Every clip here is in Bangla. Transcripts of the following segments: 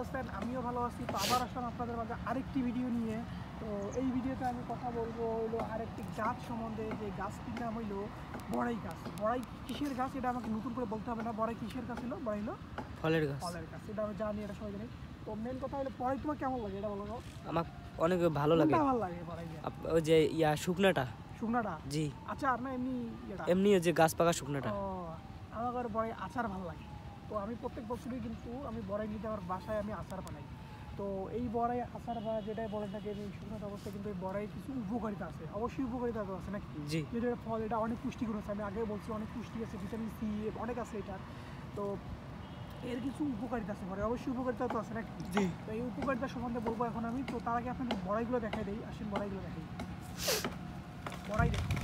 আছেন? আমিও ভালো আছি। তো আবার আসলাম আপনাদের মাঝে আরেকটি ভিডিও নিয়ে। তো এই ভিডিওতে আমি কথা বলবো হলো আরেকটি গাছ সম্বন্ধে, যে গাছটির নাম হইলো বড়াই গাছ। বড়াই কিসের গাছ এটা আমাকে নতুন করে বলতে হবে না। বড়াই কিসের গাছ হলো? বড়াই হলো ফলের গাছ। ফলের গাছ, এটা আমি জানি, এটা সবাই জানি। তো মেন কথা হলো বড়াই তোমার কেমন লাগে এটা বলো। আমার অনেক ভালো লাগে। ভালো লাগে বড়াই ওই যে শুকনাটা। শুকনাটা? জি। আচার না এমনি? এমনি যে গাছ পাকা শুকনাটা। আমার বড়াই আচার ভালো লাগে। তো আমি প্রত্যেক বছরই কিন্তু আমি বড়াই নিতে আমার বাসায় আমি আচার বানাই। তো এই বড়াই আচার বা যেটাই বলেন না কেন, শুকনো অবস্থায় কিন্তু এই বড়াই কিছু উপকারিতা আছে, অবশ্যই উপকারিতা তো আছে নাকি? জি। যেটা ফল, এটা অনেক পুষ্টিগুণ আছে, আমি আগেও বলছি অনেক পুষ্টি আছে, ভিটামিন সি অনেক আছে এটার। তো এর কিছু উপকারিতা আছে, বড়াই অবশ্যই উপকারিতা তো আছে নাকি? জি। তো এই উপকারিতা সম্বন্ধে বলবো এখন আমি। তো তার আগে আপনাদের বড়াইগুলো দেখাই দিই, আসেন বড়াইগুলো দেখাই। বড়াই দেখুন।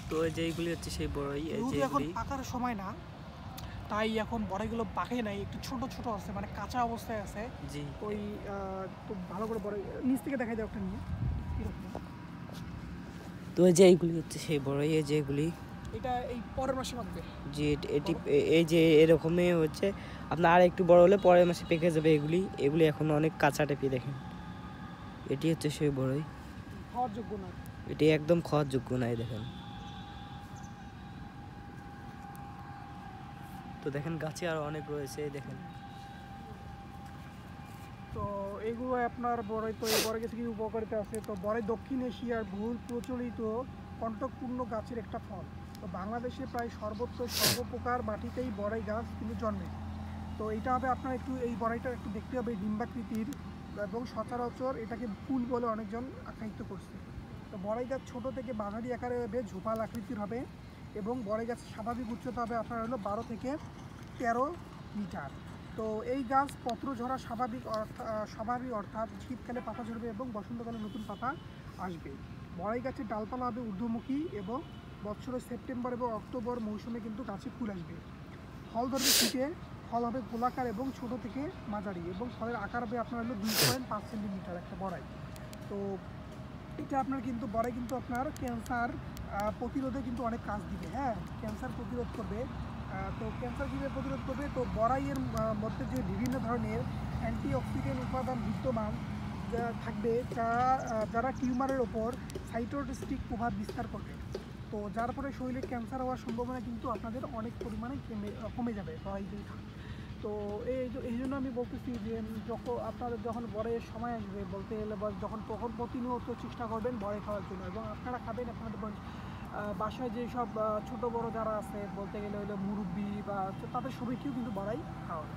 তো যে এইগুলি হচ্ছে সেই বড়াই। এখন পাকার সময় না, তাই এখন বড়াইগুলো পাকে নাই, একটু ছোট ছোট আছে, মানে কাঁচা অবস্থায় আছে। জি। ওই তো ভালো করে বড়াই নিচ থেকে দেখাই দাও একটা নিয়ে। তো যে এইগুলি হচ্ছে সেই বড়াই, যেগুলি এটা এই পরের মাসে পাকবে। জি। এটি এই যে এরকমই হচ্ছে আপনার আর একটু বড় হলে পরের মাসে পেকে যাবে। এগুলি এখন অনেক কাঁচা টেপি দেখেন। এটি হচ্ছে সেই বড়াই, খাওয়ার যোগ্য না, এটি একদম খাওয়ার যোগ্য নাই দেখেন। তো দেখেন গাছে আর অনেক রয়েছে দেখেন। তো এগুলো আপনার বড়াই, তো এই বড়াই থেকে উপকারিতা আছে। তো বড়াই দক্ষিণ এশিয়ার বহুল প্রচলিত কণ্টকপূর্ণ গাছের একটা ফল। তো বাংলাদেশে প্রায় সর্বপ্রকার মাটিতেই বড়াই গাছ কিন্তু জন্মে। তো এটা হবে আপনার একটু, এই বড়াইটা একটু দেখতে হবে ডিম্বাকৃতির, এবং সচরাচর এটাকে ফুল বলে অনেকজন আখ্যায়িত করছে। তো বড়াই গাছ ছোটো থেকে মাঝারি আকারে হবে, ঝোপাল আকৃতির হবে, এবং বড়াই গাছের স্বাভাবিক উচ্চতা হবে আপনার হলো 12 থেকে 13 মিটার। তো এই গাছ পত্র ঝরা স্বাভাবিক অর্থাৎ শীতকালে পাতা ঝরবে এবং বসন্তকালে নতুন পাতা আসবে। বড়াই গাছের ডালপালা হবে ঊর্ধ্বমুখী, এবং বছরের সেপ্টেম্বর এবং অক্টোবর মৌসুমে কিন্তু গাছে ফুল আসবে। ফল ধরবে শীতে, ফল হবে গোলাকার এবং ছোট থেকে মাঝারি, এবং ফলের আকার হবে আপনার হলো 2.5 সেন্টিমিটার একটা বড়াই। তো এটা আপনার কিন্তু বড়াই কিন্তু আপনার ক্যান্সার প্রতিরোধে কিন্তু অনেক কাজ দিবে। হ্যাঁ, ক্যান্সার প্রতিরোধ করবে। তো ক্যান্সার কীভাবে প্রতিরোধ করবে? তো বড়াইয়ের মধ্যে যে বিভিন্ন ধরনের অ্যান্টিঅক্সিডেন্ট উপাদান বিদ্যমান থাকবে, যারা টিউমারের ওপর সাইটোটোক্সিক প্রভাব বিস্তার করবে। তো যার ফলে শরীরে ক্যান্সার হওয়ার সম্ভাবনা কিন্তু আপনাদের অনেক পরিমাণে কমে যাবে বড়াই যদি খান। তো এই জন্য আমি বলতেছি যে আপনাদের যখন বড়াইয়ের সময় আসবে, বলতে গেলে বা তখন প্রতিনিয়ত চেষ্টা করবেন বড়াই খাওয়ার জন্য, এবং আপনারা খাবেন আপনাদের বাসায় যেসব ছোট বড় যারা আছে, বলতে গেলে হলো মুরব্বি বা তাদের সবাইকেও কিন্তু বড়াই খাওয়াবে।